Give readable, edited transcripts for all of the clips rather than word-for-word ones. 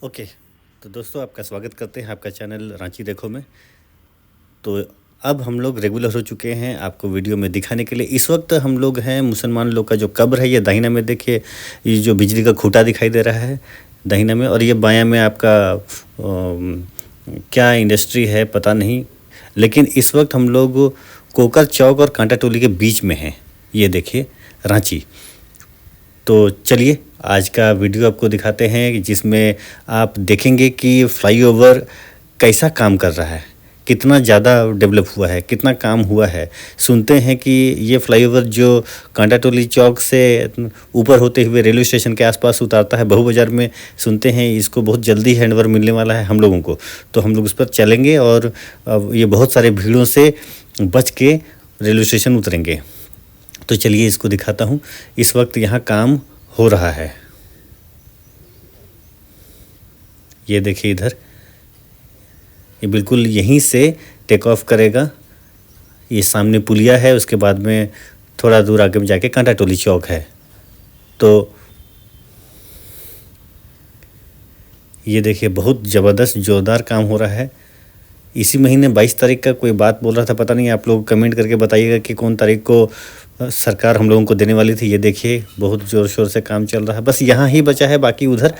Okay. तो दोस्तों आपका स्वागत करते हैं आपका चैनल रांची देखो में। तो अब हम लोग रेगुलर हो चुके हैं आपको वीडियो में दिखाने के लिए। इस वक्त हम लोग हैं मुसलमान लोग का जो कब्र है, ये दाहिना में देखिए, ये जो बिजली का खूंटा दिखाई दे रहा है दाहिना में, और ये बायां में आपका क्या इंडस्ट्री है पता नहीं, लेकिन इस वक्त हम लोग कोकर चौक और कांटा टोली के बीच में हैं। ये देखिए रांची। तो चलिए आज का वीडियो आपको दिखाते हैं जिसमें आप देखेंगे कि फ्लाईओवर कैसा काम कर रहा है, कितना ज़्यादा डेवलप हुआ है, कितना काम हुआ है। सुनते हैं कि ये फ्लाईओवर जो कांटा टोली चौक से ऊपर होते हुए रेलवे स्टेशन के आसपास उतारता है बहू बाज़ार में, सुनते हैं इसको बहुत जल्दी हैंडओवर मिलने वाला है हम लोगों को। तो हम लोग उस पर चलेंगे और ये बहुत सारे भीड़ों से बच के रेलवे स्टेशन उतरेंगे। तो चलिए इसको दिखाता हूँ। इस वक्त यहाँ काम हो रहा है। ये देखिए इधर, ये बिल्कुल यहीं से टेक ऑफ करेगा। ये सामने पुलिया है, उसके बाद में थोड़ा दूर आगे में जाके कांटा टोली चौक है। तो ये देखिए बहुत ज़बरदस्त ज़ोरदार काम हो रहा है। इसी महीने 22 तारीख का कोई बात बोल रहा था, पता नहीं, आप लोग कमेंट करके बताइएगा कि कौन तारीख को सरकार हम लोगों को देने वाली थी। ये देखिए बहुत ज़ोर शोर से काम चल रहा है, बस यहाँ ही बचा है, बाकी उधर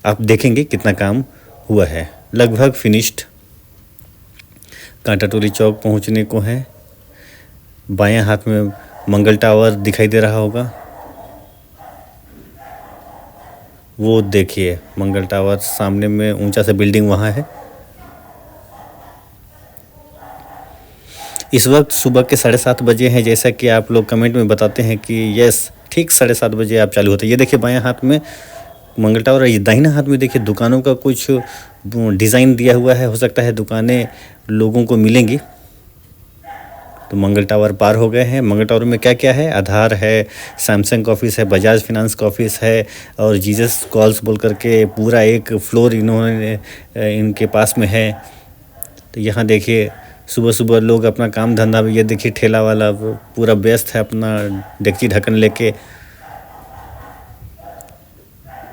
आप देखेंगे कितना काम हुआ है। लगभग फिनिश्ड। कांटा टोली चौक पहुँचने को है। बायां हाथ में मंगल टावर दिखाई दे रहा होगा, वो देखिए मंगल टावर सामने में ऊंचा सा बिल्डिंग वहाँ है। इस वक्त सुबह के 7:30 बजे हैं, जैसा कि आप लोग कमेंट में बताते हैं कि यस ठीक 7:30 बजे आप चालू होते हैं। ये देखिए बायां हाथ में मंगल टावर, ये दाहिना हाथ में देखिए दुकानों का कुछ डिज़ाइन दिया हुआ है, हो सकता है दुकानें लोगों को मिलेंगी। तो मंगल टावर पार हो गए हैं। मंगल टावर में क्या क्या है, आधार है, सैमसंग का ऑफिस है, बजाज फिनांस का ऑफिस है, और जीसस कॉल्स बोल करके पूरा एक फ्लोर इन्होंने इनके पास में है। तो यहाँ देखिए सुबह सुबह लोग अपना काम धंधा, ये देखिए ठेला वाला पूरा व्यस्त है अपना डेगची ढक्कन लेके।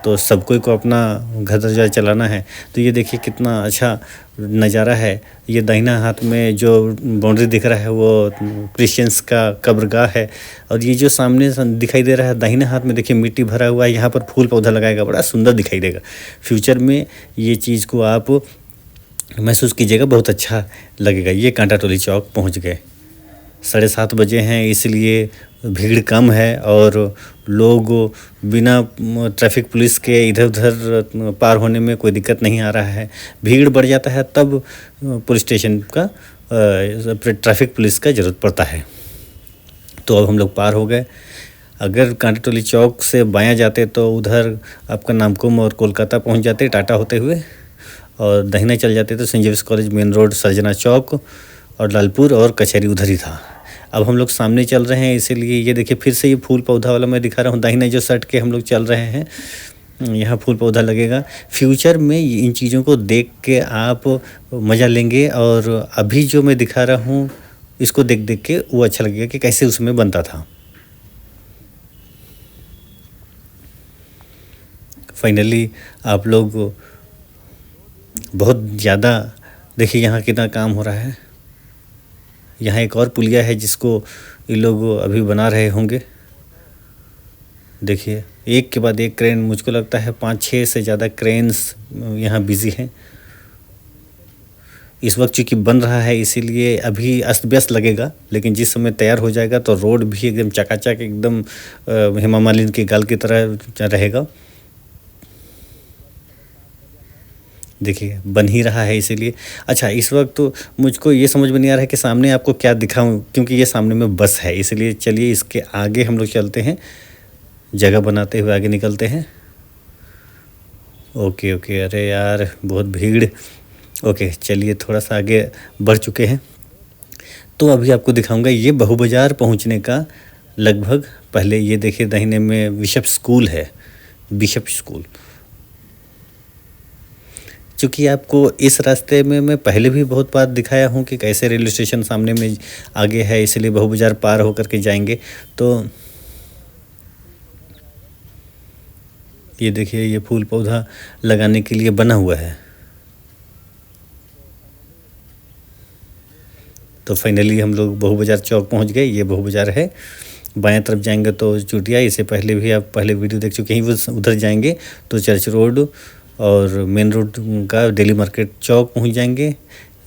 तो सब कोई को अपना घर दर्जा चलाना है। तो ये देखिए कितना अच्छा नज़ारा है। ये दाहिना हाथ में जो बाउंड्री दिख रहा है वो क्रिश्चियंस का कब्रगाह है, और ये जो सामने दिखाई दे रहा है दाहिने हाथ में देखिए मिट्टी भरा हुआ है, यहाँ पर फूल पौधा लगाएगा, बड़ा सुंदर दिखाई देगा। फ्यूचर में ये चीज़ को आप महसूस कीजिएगा, बहुत अच्छा लगेगा। ये कांटा टोली चौक पहुँच गए। 7:30 बजे हैं, इसलिए भीड़ कम है और लोग बिना ट्रैफिक पुलिस के इधर उधर पार होने में कोई दिक्कत नहीं आ रहा है। भीड़ बढ़ जाता है तब पुलिस स्टेशन का ट्रैफिक पुलिस का ज़रूरत पड़ता है। तो अब हम लोग पार हो गए। अगर कांटा टोली चौक से बायां जाते तो उधर आपका नामकुम और कोलकाता पहुंच जाते टाटा होते हुए, और दाहिने चल जाते तो saint Xavier's college main road, Sarjana Chowk और लालपुर और कचहरी उधर ही था। अब हम लोग सामने चल रहे हैं, इसीलिए ये देखिए फिर से ये फूल पौधा वाला मैं दिखा रहा हूँ। दाहिने जो सट के हम लोग चल रहे हैं, यहाँ फूल पौधा लगेगा। फ्यूचर में इन चीज़ों को देख के आप मज़ा लेंगे, और अभी जो मैं दिखा रहा हूँ इसको देख देख के वो अच्छा लगेगा कि कैसे उसमें बनता था। फाइनली आप लोग बहुत ज़्यादा देखिए यहाँ कितना काम हो रहा है। यहाँ एक और पुलिया है जिसको ये लोग अभी बना रहे होंगे। देखिए एक के बाद एक क्रेन, मुझको लगता है 5-6 से ज़्यादा क्रेन्स यहाँ बिज़ी हैं। इस वक्त चूँकि बन रहा है इसीलिए अभी अस्त व्यस्त लगेगा, लेकिन जिस समय तैयार हो जाएगा तो रोड भी एकदम चकाचक, एकदम हेमा मालिनी के गाल की तरह रहेगा। देखिए बन ही रहा है इसीलिए। अच्छा, इस वक्त तो मुझको ये समझ में नहीं आ रहा है कि सामने आपको क्या दिखाऊं, क्योंकि ये सामने में बस है, इसलिए चलिए इसके आगे हम लोग चलते हैं, जगह बनाते हुए आगे निकलते हैं। ओके ओके, अरे यार बहुत भीड़। ओके चलिए थोड़ा सा आगे बढ़ चुके हैं। तो अभी आपको दिखाऊंगा ये बहू बाज़ार पहुँचने का लगभग पहले। ये देखिए दाहिने में बिशप स्कूल है, बिशप स्कूल। चूँकि आपको इस रास्ते में मैं पहले भी बहुत बार दिखाया हूँ कि कैसे रेलवे स्टेशन सामने में आगे है, इसलिए बहू बाज़ार पार होकर के जाएंगे। तो ये देखिए ये फूल पौधा लगाने के लिए बना हुआ है। तो फाइनली हम लोग बहू बाज़ार चौक पहुंच गए। ये बहू बाज़ार है। बाएं तरफ जाएंगे तो चुटिया, इससे पहले भी आप पहले वीडियो देख चुके हैं। वो उधर जाएंगे तो चर्च रोड और मेन रोड का डेली मार्केट चौक पहुंच जाएंगे।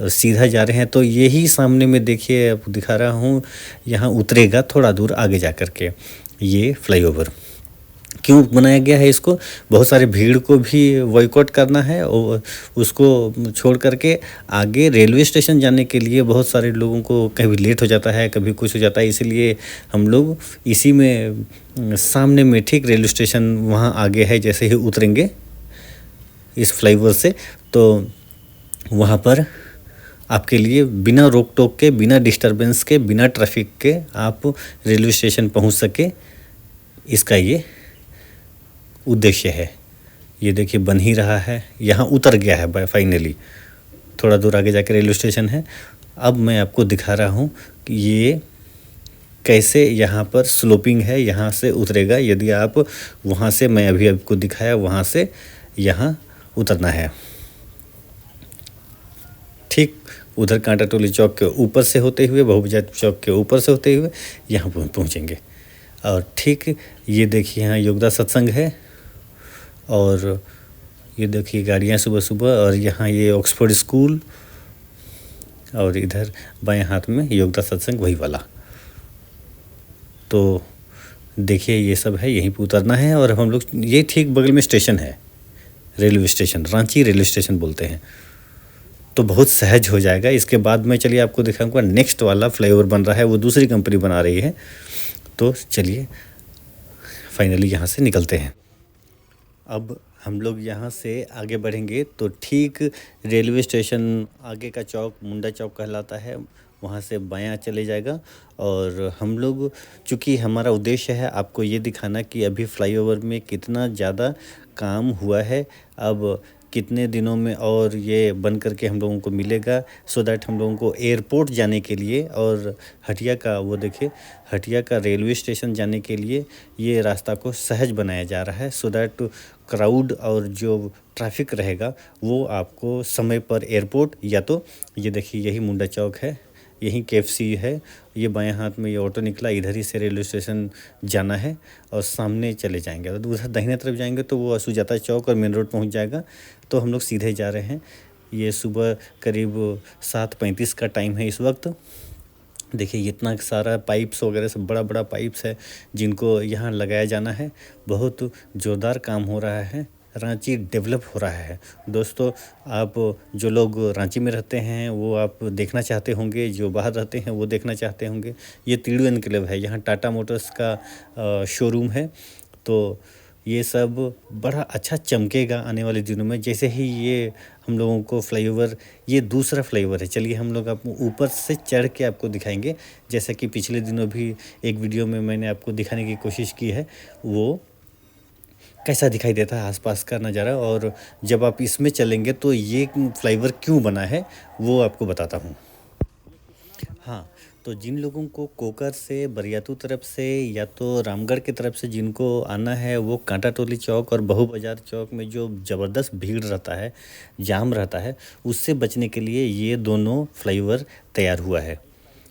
और सीधा जा रहे हैं तो यही सामने में देखिए, आपको दिखा रहा हूँ, यहाँ उतरेगा थोड़ा दूर आगे जा कर के ये फ्लाईओवर। क्यों बनाया गया है इसको? बहुत सारे भीड़ को भी बॉयकॉट करना है और उसको छोड़ करके आगे रेलवे स्टेशन जाने के लिए बहुत सारे लोगों को कभी लेट हो जाता है, कभी कुछ हो जाता है, इसीलिए हम लोग इसी में सामने में ठीक रेलवे स्टेशन वहाँ आगे है। जैसे ही उतरेंगे इस फ्लाईओवर से तो वहाँ पर आपके लिए बिना रोक टोक के, बिना डिस्टरबेंस के, बिना ट्रैफिक के आप रेलवे स्टेशन पहुँच सके, इसका ये उद्देश्य है। ये देखिए बन ही रहा है, यहाँ उतर गया है फाइनली। थोड़ा दूर आगे जाकर रेलवे स्टेशन है। अब मैं आपको दिखा रहा हूँ कि ये कैसे यहाँ पर स्लोपिंग है, यहाँ से उतरेगा। यदि आप वहाँ से, मैं अभी आपको दिखाया, वहाँ से यहाँ उतरना है। ठीक उधर कांटा टोली चौक के ऊपर से होते हुए, बहू बाज़ार चौक के ऊपर से होते हुए यहाँ पहुँचेंगे। और ठीक ये देखिए यहाँ योगदा सत्संग है। और ये देखिए गाड़ियाँ सुबह सुबह, और यहाँ ये ऑक्सफोर्ड स्कूल, और इधर बाएं हाथ में योगदा सत्संग वही वाला। तो देखिए ये सब है, यहीं पर उतरना है। और हम लोग, ये ठीक बगल में स्टेशन है, railway station, Ranchi railway station बोलते हैं। तो बहुत सहज हो जाएगा। इसके बाद में चलिए आपको दिखाऊंगा नेक्स्ट वाला फ्लाईओवर बन रहा है, वो दूसरी कंपनी बना रही है। तो चलिए फाइनली यहाँ से निकलते हैं। अब हम लोग यहाँ से आगे बढ़ेंगे तो ठीक रेलवे स्टेशन आगे का चौक मुंडा चौक कहलाता है, वहाँ से बायां चले जाएगा। और हम लोग, चूँकि हमारा उद्देश्य है आपको ये दिखाना कि अभी फ्लाईओवर में कितना ज़्यादा काम हुआ है, अब कितने दिनों में और ये बन करके हम लोगों को मिलेगा, सो दैट हम लोगों को एयरपोर्ट जाने के लिए और हटिया का, वो देखिए हटिया का रेलवे स्टेशन जाने के लिए ये रास्ता को सहज बनाया जा रहा है, सो दैट क्राउड और जो ट्रैफिक रहेगा वो आपको समय पर एयरपोर्ट, या तो ये देखिए यही मुंडा चौक है, यही KFC है, ये बाएं हाथ में ये ऑटो निकला, इधर ही से रेलवे स्टेशन जाना है और सामने चले जाएंगे। और उधर दाहिने तरफ जाएंगे तो वो सुजाता चौक और मेन रोड पहुंच जाएगा। तो हम लोग सीधे जा रहे हैं। ये सुबह करीब 7:35 का टाइम है इस वक्त। देखिए इतना सारा पाइप्स वगैरह सब, बड़ा बड़ा पाइप्स है जिनको यहाँ लगाया जाना है। बहुत ज़ोरदार काम हो रहा है, रांची डेवलप हो रहा है। दोस्तों, आप जो लोग रांची में रहते हैं वो आप देखना चाहते होंगे, जो बाहर रहते हैं वो देखना चाहते होंगे। ये तीड़ू एनक्लेव है, यहाँ टाटा मोटर्स का शोरूम है। तो ये सब बड़ा अच्छा चमकेगा आने वाले दिनों में। जैसे ही ये हम लोगों को फ्लाईओवर, ये दूसरा फ्लाईओवर है, चलिए हम लोग आप ऊपर से चढ़ के आपको दिखाएंगे। जैसा कि पिछले दिनों भी एक वीडियो में मैंने आपको दिखाने की कोशिश की है, वो कैसा दिखाई देता है आसपास का नज़ारा। और जब आप इसमें चलेंगे तो ये फ्लाईओवर क्यों बना है वो आपको बताता हूँ। हाँ, तो जिन लोगों को कोकर से, बरियातू तरफ से या तो रामगढ़ की तरफ से जिनको आना है, वो कांटा टोली चौक और बहू बाज़ार चौक में जो ज़बरदस्त भीड़ रहता है, जाम रहता है, उससे बचने के लिए ये दोनों फ्लाईओवर तैयार हुआ है।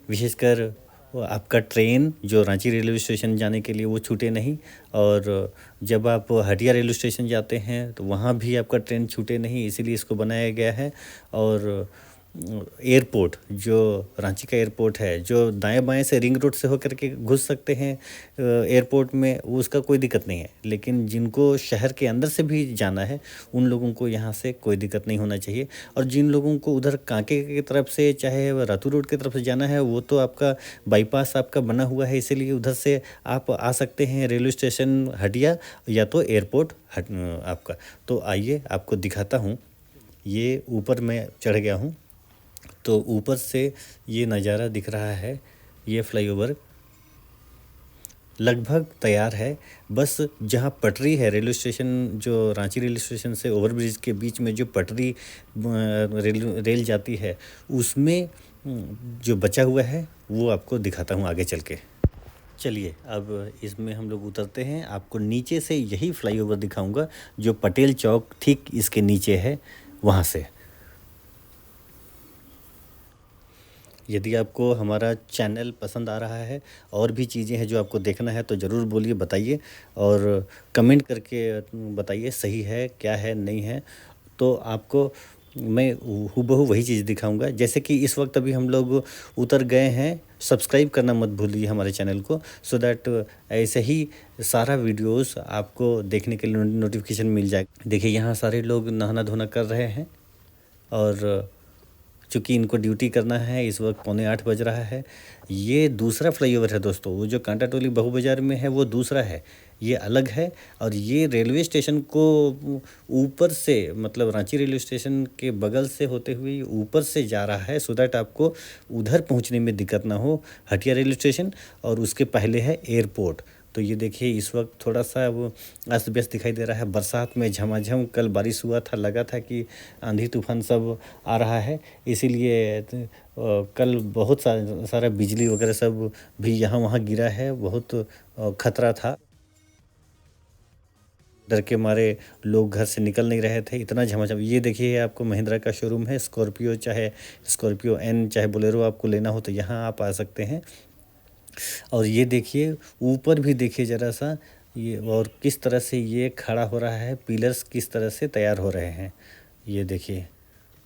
विशेषकर आपका ट्रेन जो रांची रेलवे स्टेशन जाने के लिए वो छूटे नहीं, और जब आप हटिया रेलवे स्टेशन जाते हैं तो वहाँ भी आपका ट्रेन छूटे नहीं, इसीलिए इसको बनाया गया है। और एयरपोर्ट, जो रांची का एयरपोर्ट है, जो दाएं बाएं से रिंग रोड से होकर के घुस सकते हैं एयरपोर्ट में, उसका कोई दिक्कत नहीं है। लेकिन जिनको शहर के अंदर से भी जाना है उन लोगों को यहाँ से कोई दिक्कत नहीं होना चाहिए। और जिन लोगों को उधर कांके की तरफ से, चाहे रातू रोड की तरफ से जाना है, वो तो आपका बाईपास आपका बना हुआ है, इसीलिए उधर से आप आ सकते हैं रेलवे स्टेशन हटिया या तो एयरपोर्ट आपका। तो आइए आपको दिखाता हूँ। ये ऊपर मैं चढ़ गया हूँ, तो ऊपर से ये नज़ारा दिख रहा है। ये फ्लाईओवर लगभग तैयार है। बस जहाँ पटरी है रेलवे स्टेशन, जो रांची रेलवे स्टेशन से ओवरब्रिज के बीच में जो पटरी रेल जाती है, उसमें जो बचा हुआ है वो आपको दिखाता हूँ आगे चल के। चलिए अब इसमें हम लोग उतरते हैं, आपको नीचे से यही फ्लाईओवर दिखाऊंगा जो पटेल चौक ठीक इसके नीचे है, वहाँ से। यदि आपको हमारा चैनल पसंद आ रहा है और भी चीज़ें हैं जो आपको देखना है तो ज़रूर बोलिए, बताइए और कमेंट करके बताइए सही है क्या है नहीं है। तो आपको मैं हूबहू वही चीज़ दिखाऊंगा। जैसे कि इस वक्त अभी हम लोग उतर गए हैं, सब्सक्राइब करना मत भूलिए हमारे चैनल को, सो दैट ऐसे ही सारा वीडियोस आपको देखने के लिए नोटिफिकेशन मिल जाए। देखिए यहाँ सारे लोग नहाना धोना कर रहे हैं और चूँकि इनको ड्यूटी करना है, इस वक्त 7:45 बज रहा है। ये दूसरा फ्लाईओवर है दोस्तों, वो जो कांटाटोली बहू बाज़ार में है वो दूसरा है, ये अलग है। और ये रेलवे स्टेशन को ऊपर से, मतलब रांची रेलवे स्टेशन के बगल से होते हुए ये ऊपर से जा रहा है, सो दैट आपको उधर पहुंचने में दिक्कत ना हो, हटिया रेलवे स्टेशन। और उसके पहले है एयरपोर्ट। तो ये देखिए इस वक्त थोड़ा सा वो अस्त व्यस्त दिखाई दे रहा है, बरसात में झमाझम कल बारिश हुआ था, लगा था कि आंधी तूफान सब आ रहा है, इसीलिए कल बहुत सारा बिजली वगैरह सब भी यहाँ वहाँ गिरा है, बहुत खतरा था। डर के मारे लोग घर से निकल नहीं रहे थे, इतना झमाझम। ये देखिए आपको महिंद्रा का शोरूम है, स्कॉर्पियो चाहे स्कॉर्पियो एन चाहे बोलेरो आपको लेना हो तो यहाँ आप आ सकते हैं। और ये देखिए ऊपर भी देखिए ज़रा सा, ये और किस तरह से ये खड़ा हो रहा है, पिलर्स किस तरह से तैयार हो रहे हैं। ये देखिए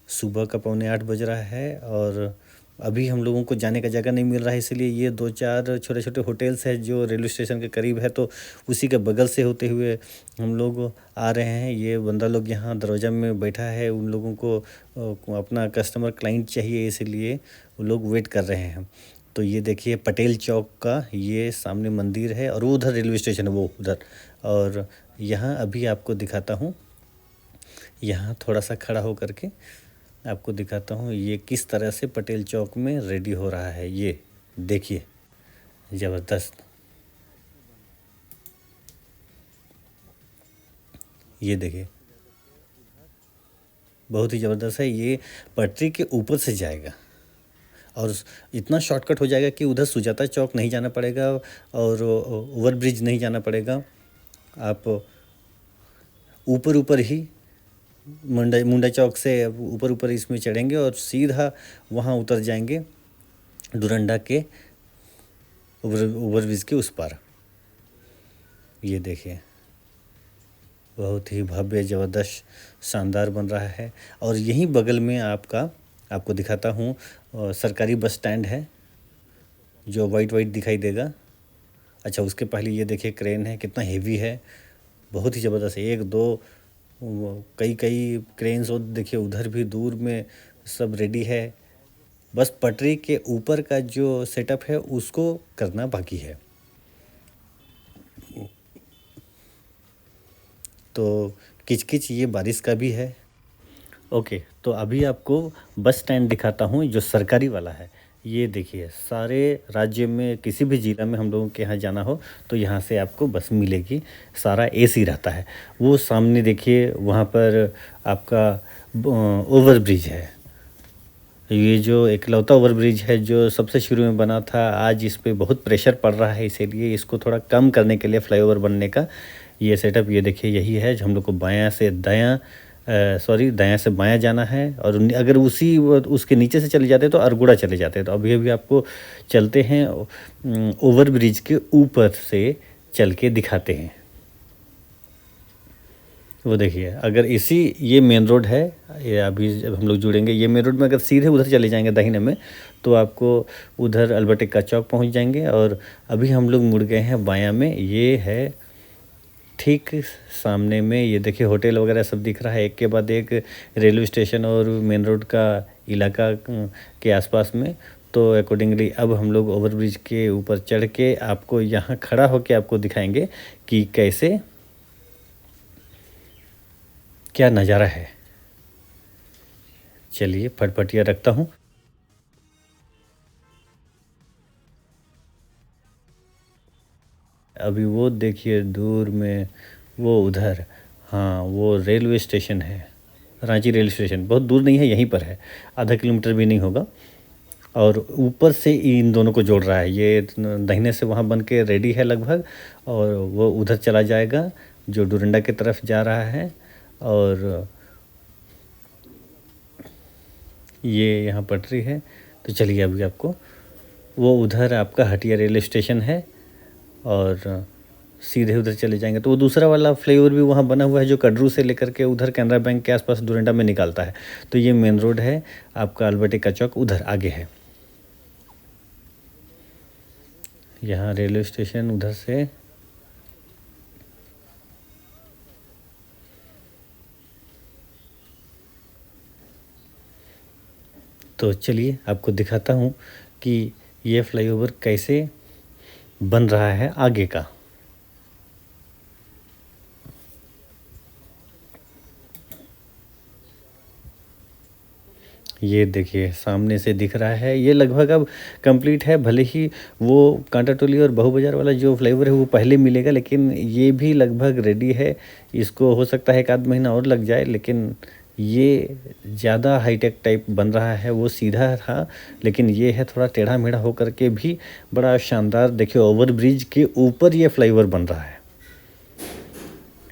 सुबह का 7:45 बज रहा है और अभी हम लोगों को जाने का जगह नहीं मिल रहा है, इसलिए ये 2-4 छोटे-छोटे होटल्स हैं जो रेलवे स्टेशन के करीब है, तो उसी के बगल से होते हुए हम लोग आ रहे हैं। ये बंदा लोग यहाँ दरवाज़ा में बैठा है, उन लोगों को अपना कस्टमर क्लाइंट चाहिए, इसलिए वो लोग वेट कर रहे हैं। तो ये देखिए पटेल चौक का ये सामने मंदिर है और वो उधर रेलवे स्टेशन है, वो उधर। और यहाँ अभी आपको दिखाता हूँ, यहाँ थोड़ा सा खड़ा हो करके आपको दिखाता हूँ ये किस तरह से पटेल चौक में रेडी हो रहा है। ये देखिए ज़बरदस्त, ये देखिए बहुत ही ज़बरदस्त है। ये पटरी के ऊपर से जाएगा और इतना शॉर्टकट हो जाएगा कि उधर सुजाता चौक नहीं जाना पड़ेगा और ओवर ब्रिज नहीं जाना पड़ेगा। आप ऊपर ऊपर ही मुंडा चौक से ऊपर ऊपर इसमें चढ़ेंगे और सीधा वहाँ उतर जाएंगे डुरंडा के ओवर ब्रिज के उस पार। ये देखिए बहुत ही भव्य ज़बरदस्त शानदार बन रहा है। और यहीं बगल में आपको दिखाता हूँ सरकारी बस स्टैंड है जो वाइट दिखाई देगा। अच्छा उसके पहले ये देखिए क्रेन है, कितना हेवी है, बहुत ही ज़बरदस्त है। 1-2 कई क्रेन्स और देखिए उधर भी दूर में सब रेडी है, बस पटरी के ऊपर का जो सेटअप है उसको करना बाकी है। तो किचकिच ये बारिश का भी है। ओके तो अभी आपको बस स्टैंड दिखाता हूँ जो सरकारी वाला है। ये देखिए सारे राज्य में किसी भी ज़िला में हम लोगों के यहाँ जाना हो तो यहाँ से आपको बस मिलेगी, सारा एसी रहता है। वो सामने देखिए वहाँ पर आपका ओवर ब्रिज है, ये जो इकलौता ओवर ब्रिज है जो सबसे शुरू में बना था, आज इस पे बहुत प्रेशर पड़ रहा है, इसीलिए इसको थोड़ा कम करने के लिए फ्लाईओवर बनने का ये सेटअप। ये देखिए यही है जो हम लोग को दायां से बायां जाना है। और अगर उसके नीचे से चले जाते तो अरगुड़ा चले जाते। तो अभी अभी आपको चलते हैं ओवर ब्रिज के ऊपर से चल के दिखाते हैं। वो देखिए अगर ये मेन रोड है, ये अभी जब हम लोग जुड़ेंगे ये मेन रोड में, अगर सीधे उधर चले जाएंगे दाहिने में तो आपको उधर अल्बर्ट एक्का चौक पहुंच जाएंगे। और अभी हम लोग मुड़ गए हैं बायां में, ये है ठीक सामने में। ये देखिए होटल वगैरह सब दिख रहा है, एक के बाद एक रेलवे स्टेशन और मेन रोड का इलाका के आसपास में। तो अकॉर्डिंगली अब हम लोग ओवर ब्रिज के ऊपर चढ़ के आपको यहाँ खड़ा होकर आपको दिखाएंगे कि कैसे क्या नज़ारा है। चलिए फटफटिया रखता हूँ। अभी वो देखिए दूर में वो उधर, हाँ वो रेलवे स्टेशन है, रांची रेलवे स्टेशन बहुत दूर नहीं है, यहीं पर है, आधा किलोमीटर भी नहीं होगा। और ऊपर से इन दोनों को जोड़ रहा है। ये दाहिने से वहाँ बन के रेडी है लगभग, और वो उधर चला जाएगा जो डोरंडा की तरफ जा रहा है। और ये यहाँ पटरी है। तो चलिए अभी आपको वो उधर आपका हटिया रेलवे स्टेशन है, और सीधे उधर चले जाएंगे तो वो दूसरा वाला फ्लाईओवर भी वहाँ बना हुआ है जो कड्रू से लेकर के उधर कैनरा बैंक के आसपास डोरंडा में निकालता है। तो ये मेन रोड है आपका अल्बर्टे चौक उधर आगे है। यहाँ रेलवे स्टेशन उधर से तो चलिए आपको दिखाता हूँ कि ये फ्लाईओवर कैसे बन रहा है आगे का। ये देखिए सामने से दिख रहा है, ये लगभग अब कंप्लीट है। भले ही वो कांटा टोली और बहू बाजार वाला जो फ्लाईओवर है वो पहले मिलेगा, लेकिन ये भी लगभग रेडी है। इसको हो सकता है 1 आध महीना और लग जाए, लेकिन ये ज़्यादा हाईटेक टाइप बन रहा है। वो सीधा था, लेकिन ये है थोड़ा टेढ़ा मेढ़ा होकर के भी बड़ा शानदार। देखिए ओवर ब्रिज के ऊपर ये फ्लाईओवर बन रहा है,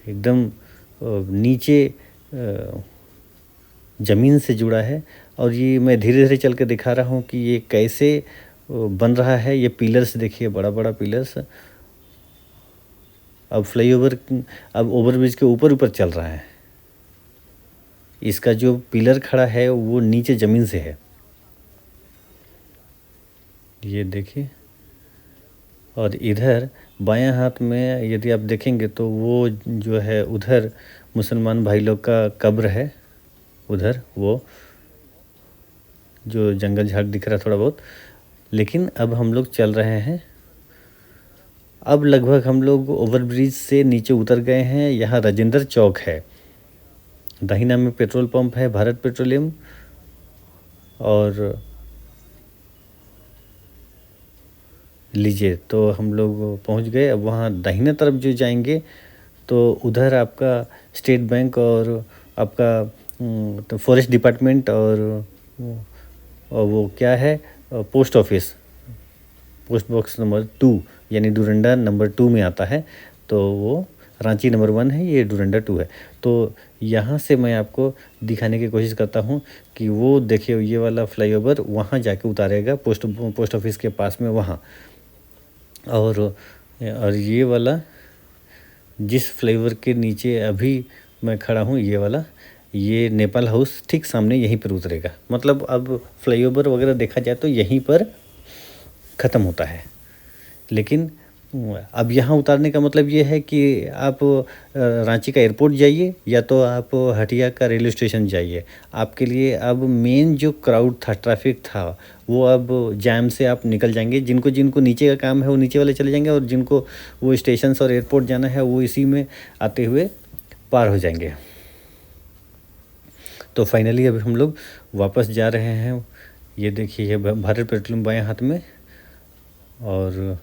एकदम नीचे ज़मीन से जुड़ा है। और ये मैं धीरे धीरे चल के दिखा रहा हूँ कि ये कैसे बन रहा है। ये पिलर्स देखिए, बड़ा बड़ा पिलर्स। अब फ्लाईओवर अब ओवरब्रिज के ऊपर ऊपर चल रहा है। इसका जो पिलर खड़ा है वो नीचे ज़मीन से है, ये देखिए। और इधर बायां हाथ में यदि आप देखेंगे तो वो जो है उधर मुसलमान भाई लोग का कब्र है। उधर वो जो जंगल झाड़ दिख रहा है थोड़ा बहुत। लेकिन अब हम लोग चल रहे हैं, अब लगभग हम लोग ओवरब्रिज से नीचे उतर गए हैं। यहाँ राजेंद्र चौक है, दाहिना में पेट्रोल पंप है भारत पेट्रोलियम। और लीजिए तो हम लोग पहुंच गए। अब वहाँ दाहिने तरफ जो जाएंगे तो उधर आपका स्टेट बैंक और आपका तो फॉरेस्ट डिपार्टमेंट और वो क्या है post office, post box number 2 यानी डोरंडा नंबर 2 में आता है। तो वो रांची नंबर 1 है, ये डोरंडा 2 है। तो यहाँ से मैं आपको दिखाने की कोशिश करता हूँ कि वो देखिए ये वाला फ्लाईओवर वहाँ जाके उतारेगा पोस्ट ऑफिस के पास में वहाँ। और ये वाला जिस फ्लाईओवर के नीचे अभी मैं खड़ा हूँ, ये वाला, ये नेपाल हाउस ठीक सामने यहीं पर उतरेगा। मतलब अब फ्लाईओवर वगैरह देखा जाए तो यहीं पर ख़त्म होता है। लेकिन अब यहाँ उतारने का मतलब ये है कि आप रांची का एयरपोर्ट जाइए या तो आप हटिया का रेलवे स्टेशन जाइए। आपके लिए अब मेन जो क्राउड था, ट्रैफिक था, वो अब जैम से आप निकल जाएंगे। जिनको जिनको नीचे का काम है वो नीचे वाले चले जाएंगे, और जिनको वो स्टेशन और एयरपोर्ट जाना है वो इसी में आते हुए पार हो जाएंगे। तो फाइनली अभी हम लोग वापस जा रहे हैं। ये देखिए ये भारत पेट्रोलियम बाएं हाथ में। और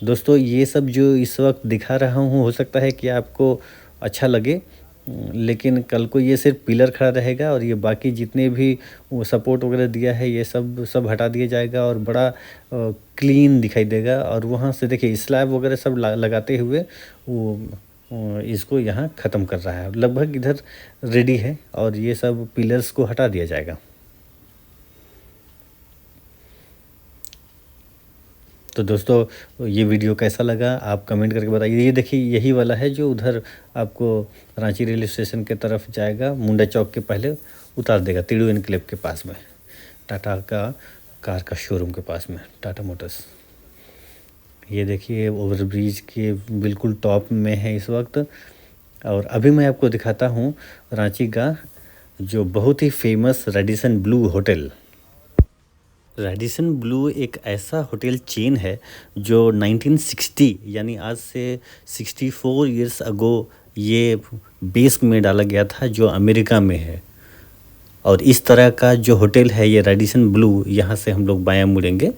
दोस्तों ये सब जो इस वक्त दिखा रहा हूँ हो सकता है कि आपको अच्छा लगे, लेकिन कल को ये सिर्फ पिलर खड़ा रहेगा और ये बाकी जितने भी वो सपोर्ट वगैरह दिया है ये सब हटा दिया जाएगा और बड़ा क्लीन दिखाई देगा। और वहाँ से देखिए स्लैब वगैरह सब लगाते हुए वो इसको यहाँ ख़त्म कर रहा है। लगभग इधर रेडी है और ये सब पिलर्स को हटा दिया जाएगा। तो दोस्तों ये वीडियो कैसा लगा आप कमेंट करके बताइए। ये देखिए यही वाला है जो उधर आपको रांची रेलवे स्टेशन के तरफ जाएगा, मुंडा चौक के पहले उतार देगा, तिड़ू एनक्लेव के पास में, टाटा का कार का शोरूम के पास में, टाटा मोटर्स। ये देखिए ओवरब्रिज के बिल्कुल टॉप में है इस वक्त। और अभी मैं आपको दिखाता हूँ रांची का जो बहुत ही famous Radisson Blu hotel. Radisson Blu एक ऐसा होटल चेन है जो 1960 यानी आज से 64 इयर्स अगो ये बेस में डाला गया था, जो अमेरिका में है। और इस तरह का जो होटल है ये रेडिसन ब्लू, यहाँ से हम लोग बायां मुड़ेंगे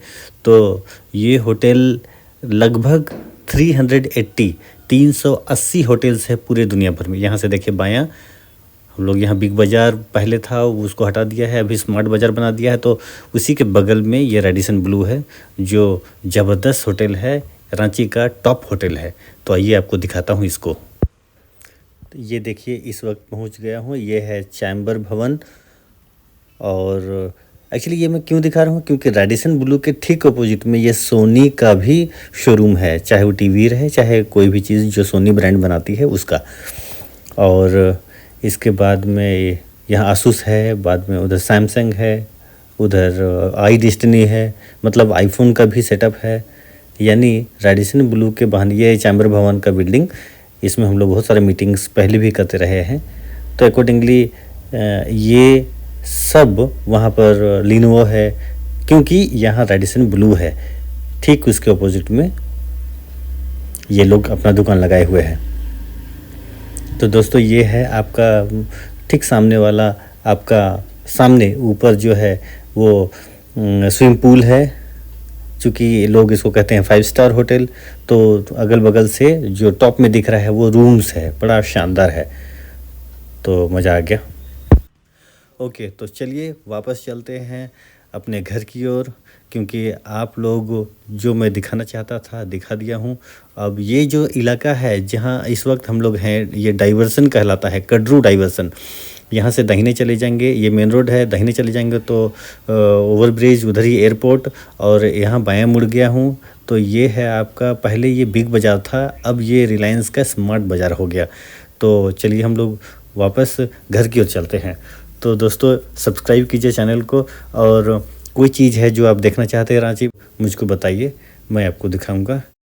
तो ये होटल लगभग 380 होटल्स है पूरे दुनिया भर में। यहाँ से देखिए बायां हम लोग यहाँ बिग बाज़ार पहले था, उसको हटा दिया है, अभी स्मार्ट बाज़ार बना दिया है। तो उसी के बगल में ये रेडिसन ब्लू है, जो ज़बरदस्त होटल है, रांची का टॉप होटल है। तो आइए आपको दिखाता हूँ इसको। तो ये देखिए, इस वक्त पहुँच गया हूँ, ये है चैम्बर भवन। और एक्चुअली ये मैं क्यों दिखा रहा हूँ, क्योंकि रेडिसन ब्लू के ठीक अपोजिट में ये सोनी का भी शोरूम है, चाहे वो टीवी रहे, चाहे कोई भी चीज़ जो सोनी ब्रांड बनाती है उसका। और इसके बाद में यहाँ आसूस है, बाद में उधर सैमसंग है, उधर आई डेस्टिनी है, मतलब आईफोन का भी सेटअप है। यानी रेडिसन ब्लू के बहाने ये चैम्बर भवन का बिल्डिंग, इसमें हम लोग बहुत सारे मीटिंग्स पहले भी करते रहे हैं। तो अकॉर्डिंगली ये सब वहाँ पर लिनोवो है, क्योंकि यहाँ रेडिसन ब्लू है, ठीक उसके अपोजिट में ये लोग अपना दुकान लगाए हुए हैं। तो दोस्तों ये है आपका ठीक सामने वाला, आपका सामने ऊपर जो है वो स्विमिंग पूल है, चूँकि लोग इसको कहते हैं 5 स्टार होटल। तो अगल बगल से जो टॉप में दिख रहा है वो रूम्स है, बड़ा शानदार है। तो मज़ा आ गया। ओके, तो चलिए वापस चलते हैं अपने घर की ओर, क्योंकि आप लोग जो मैं दिखाना चाहता था दिखा दिया हूँ। अब ये जो इलाका है जहाँ इस वक्त हम लोग हैं, ये डाइवर्सन कहलाता है, कड्रू डाइवर्सन। यहाँ से दाहिने चले जाएंगे, ये मेन रोड है, दाहिने चले जाएंगे तो ओवर ब्रिज, उधर ही एयरपोर्ट, और यहाँ बायां मुड़ गया हूँ तो ये है आपका, पहले ये बिग बाज़ार था, अब ये रिलायंस का स्मार्ट बाज़ार हो गया। तो चलिए हम लोग वापस घर की ओर चलते हैं। तो दोस्तों सब्सक्राइब कीजिए चैनल को, और कोई चीज़ है जो आप देखना चाहते हैं रांची, मुझको बताइए, मैं आपको दिखाऊंगा।